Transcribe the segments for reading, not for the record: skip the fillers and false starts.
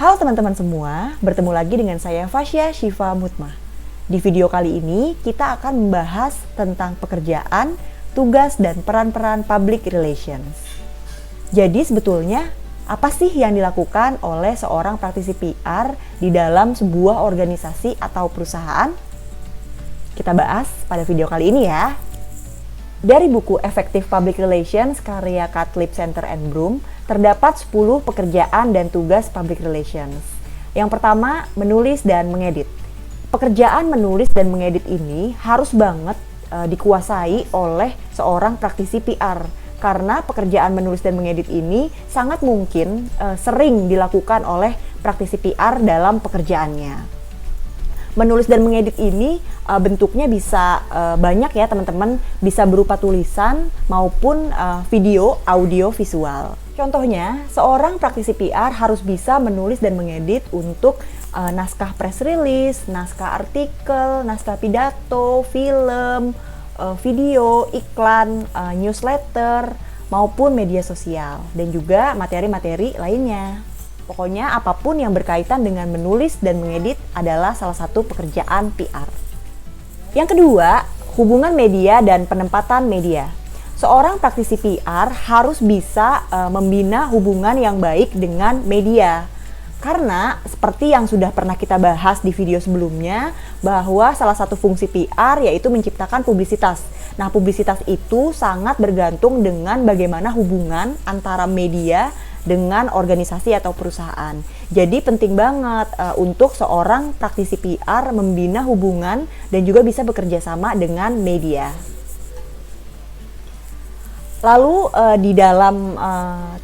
Halo teman-teman semua, bertemu lagi dengan saya Fasya Syifa Mutmah. Di video kali ini kita akan membahas tentang pekerjaan, tugas, dan peran-peran public relations. Jadi sebetulnya apa sih yang dilakukan oleh seorang praktisi PR di dalam sebuah organisasi atau perusahaan? Kita bahas pada video kali ini ya. Dari buku Effective Public Relations karya Catlip Center and Broom, terdapat 10 pekerjaan dan tugas public relations. Yang pertama, menulis dan mengedit. Pekerjaan menulis dan mengedit ini harus banget dikuasai oleh seorang praktisi PR. Karena pekerjaan menulis dan mengedit ini sangat mungkin sering dilakukan oleh praktisi PR dalam pekerjaannya. Menulis dan mengedit ini bentuknya bisa banyak ya teman-teman, bisa berupa tulisan maupun video, audio, visual. Contohnya, seorang praktisi PR harus bisa menulis dan mengedit untuk naskah press release, naskah artikel, naskah pidato, film, video, iklan, newsletter, maupun media sosial, dan juga materi-materi lainnya. Pokoknya apapun yang berkaitan dengan menulis dan mengedit adalah salah satu pekerjaan PR. Yang kedua, hubungan media dan penempatan media. Seorang praktisi PR harus bisa membina hubungan yang baik dengan media. Karena seperti yang sudah pernah kita bahas di video sebelumnya, bahwa salah satu fungsi PR yaitu menciptakan publisitas. Nah, publisitas itu sangat bergantung dengan bagaimana hubungan antara media dengan organisasi atau perusahaan. Jadi penting banget untuk seorang praktisi PR membina hubungan dan juga bisa bekerja sama dengan media. Lalu di dalam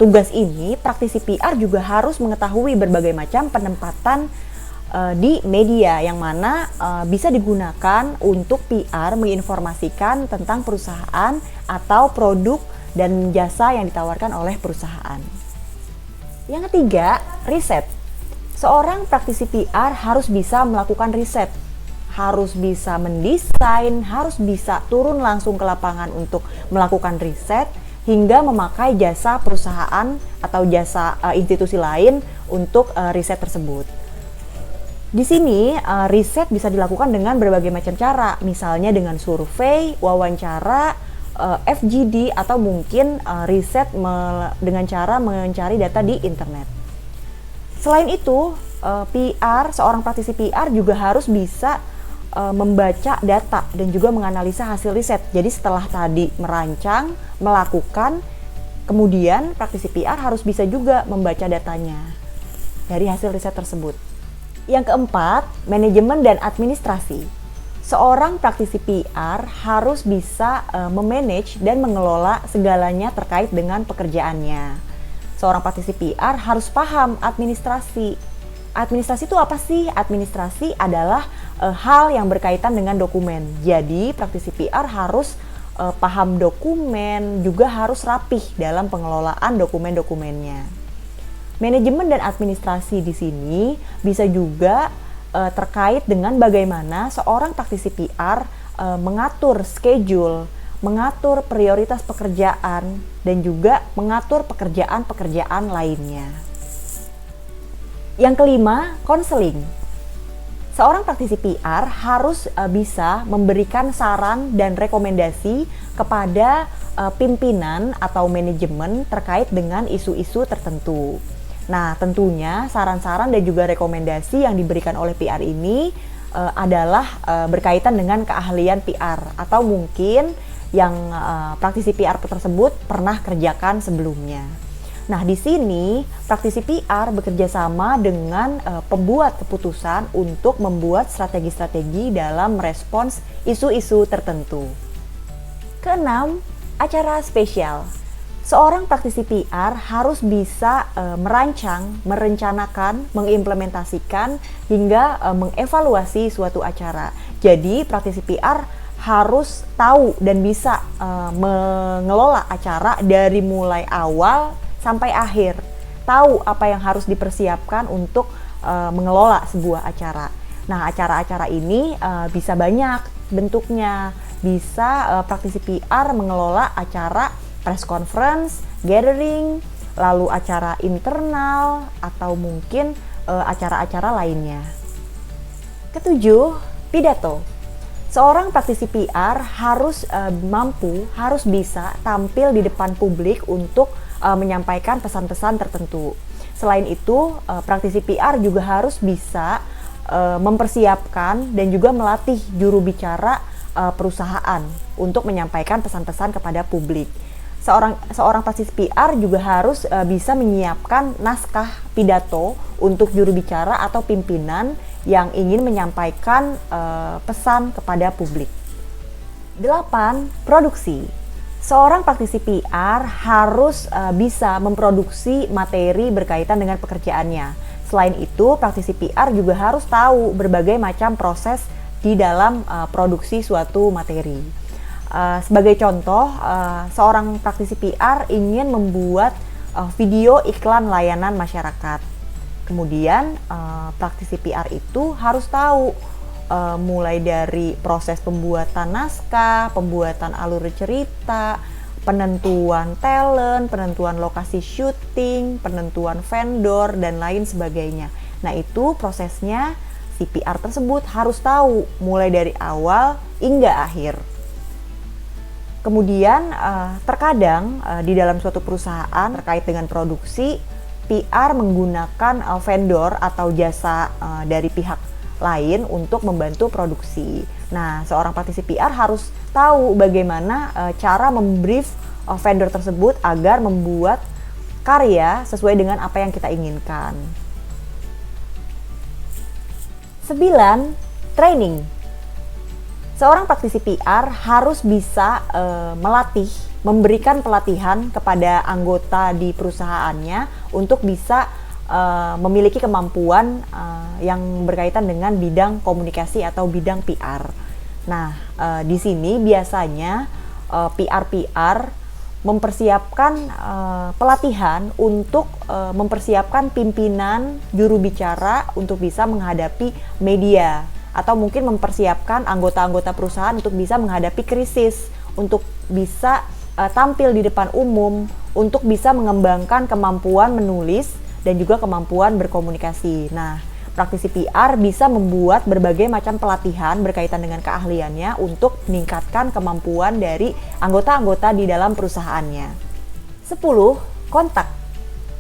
tugas ini, praktisi PR juga harus mengetahui berbagai macam penempatan di media yang mana bisa digunakan untuk PR menginformasikan tentang perusahaan atau produk dan jasa yang ditawarkan oleh perusahaan. Yang ketiga, riset. Seorang praktisi PR harus bisa melakukan riset, harus bisa mendesain, harus bisa turun langsung ke lapangan untuk melakukan riset, hingga memakai jasa perusahaan atau jasa institusi lain untuk riset tersebut. Di sini riset bisa dilakukan dengan berbagai macam cara, misalnya dengan survei, wawancara, FGD, atau mungkin riset dengan cara mencari data di internet. Selain itu, seorang praktisi PR juga harus bisa membaca data dan juga menganalisa hasil riset. Jadi setelah tadi merancang, melakukan, kemudian praktisi PR harus bisa juga membaca datanya dari hasil riset tersebut. Yang keempat, manajemen dan administrasi. Seorang praktisi PR harus bisa memanage dan mengelola segalanya terkait dengan pekerjaannya. Seorang praktisi PR harus paham administrasi. Administrasi itu apa sih? Administrasi adalah hal yang berkaitan dengan dokumen. Jadi praktisi PR harus paham dokumen, juga harus rapih dalam pengelolaan dokumen-dokumennya. Manajemen dan administrasi di sini bisa juga terkait dengan bagaimana seorang praktisi PR mengatur schedule, mengatur prioritas pekerjaan, dan juga mengatur pekerjaan-pekerjaan lainnya. Yang kelima, konseling. Seorang praktisi PR harus bisa memberikan saran dan rekomendasi kepada pimpinan atau manajemen terkait dengan isu-isu tertentu. Nah, tentunya saran-saran dan juga rekomendasi yang diberikan oleh PR ini adalah berkaitan dengan keahlian PR atau mungkin yang praktisi PR tersebut pernah kerjakan sebelumnya. Nah, di sini praktisi PR bekerja sama dengan pembuat keputusan untuk membuat strategi-strategi dalam merespons isu-isu tertentu. Keenam, acara spesial. Seorang praktisi PR harus bisa merancang, merencanakan, mengimplementasikan, hingga mengevaluasi suatu acara. Jadi praktisi PR harus tahu dan bisa mengelola acara dari mulai awal sampai akhir. Tahu apa yang harus dipersiapkan untuk mengelola sebuah acara. Nah, acara-acara ini bisa banyak bentuknya. Bisa praktisi PR mengelola acara press conference, gathering, lalu acara internal, atau mungkin acara-acara lainnya. Ketujuh, pidato. Seorang praktisi PR harus harus bisa tampil di depan publik untuk menyampaikan pesan-pesan tertentu. Selain itu, praktisi PR juga harus bisa mempersiapkan dan juga melatih juru bicara perusahaan untuk menyampaikan pesan-pesan kepada publik. Seorang praktisi PR juga harus bisa menyiapkan naskah pidato untuk juru bicara atau pimpinan yang ingin menyampaikan pesan kepada publik. 8. Produksi. Seorang praktisi PR harus bisa memproduksi materi berkaitan dengan pekerjaannya. Selain itu, praktisi PR juga harus tahu berbagai macam proses di dalam produksi suatu materi. Sebagai contoh, seorang praktisi PR ingin membuat video iklan layanan masyarakat. Kemudian praktisi PR itu harus tahu mulai dari proses pembuatan naskah, pembuatan alur cerita, penentuan talent, penentuan lokasi syuting, penentuan vendor, dan lain sebagainya. Nah, itu prosesnya si PR tersebut harus tahu mulai dari awal hingga akhir. Kemudian terkadang di dalam suatu perusahaan terkait dengan produksi, PR menggunakan vendor atau jasa dari pihak lain untuk membantu produksi. Nah, seorang praktisi PR harus tahu bagaimana cara membrief vendor tersebut agar membuat karya sesuai dengan apa yang kita inginkan. 9. Training. Seorang praktisi PR harus bisa memberikan pelatihan kepada anggota di perusahaannya untuk bisa memiliki kemampuan yang berkaitan dengan bidang komunikasi atau bidang PR. Nah, di sini biasanya PR mempersiapkan pelatihan untuk mempersiapkan pimpinan juru bicara untuk bisa menghadapi media, atau mungkin mempersiapkan anggota-anggota perusahaan untuk bisa menghadapi krisis, untuk bisa tampil di depan umum, untuk bisa mengembangkan kemampuan menulis dan juga kemampuan berkomunikasi. Nah, praktisi PR bisa membuat berbagai macam pelatihan berkaitan dengan keahliannya untuk meningkatkan kemampuan dari anggota-anggota di dalam perusahaannya. 10. Kontak.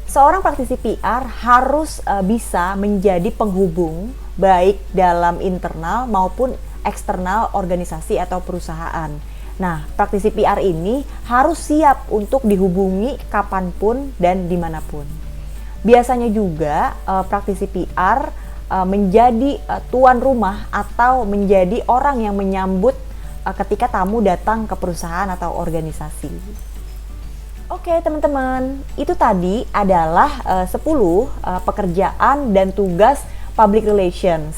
Seorang praktisi PR harus bisa menjadi penghubung baik dalam internal maupun eksternal organisasi atau perusahaan. Nah, praktisi PR ini harus siap untuk dihubungi kapanpun dan dimanapun. Biasanya juga praktisi PR menjadi tuan rumah atau menjadi orang yang menyambut ketika tamu datang ke perusahaan atau organisasi. Oke teman-teman, itu tadi adalah 10 pekerjaan dan tugas public relations.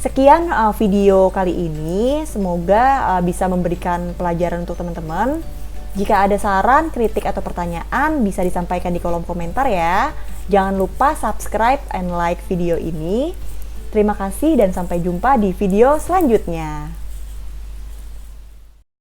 Sekian video kali ini, semoga bisa memberikan pelajaran untuk teman-teman. Jika ada saran, kritik, atau pertanyaan, bisa disampaikan di kolom komentar ya. Jangan lupa subscribe and like video ini. Terima kasih dan sampai jumpa di video selanjutnya.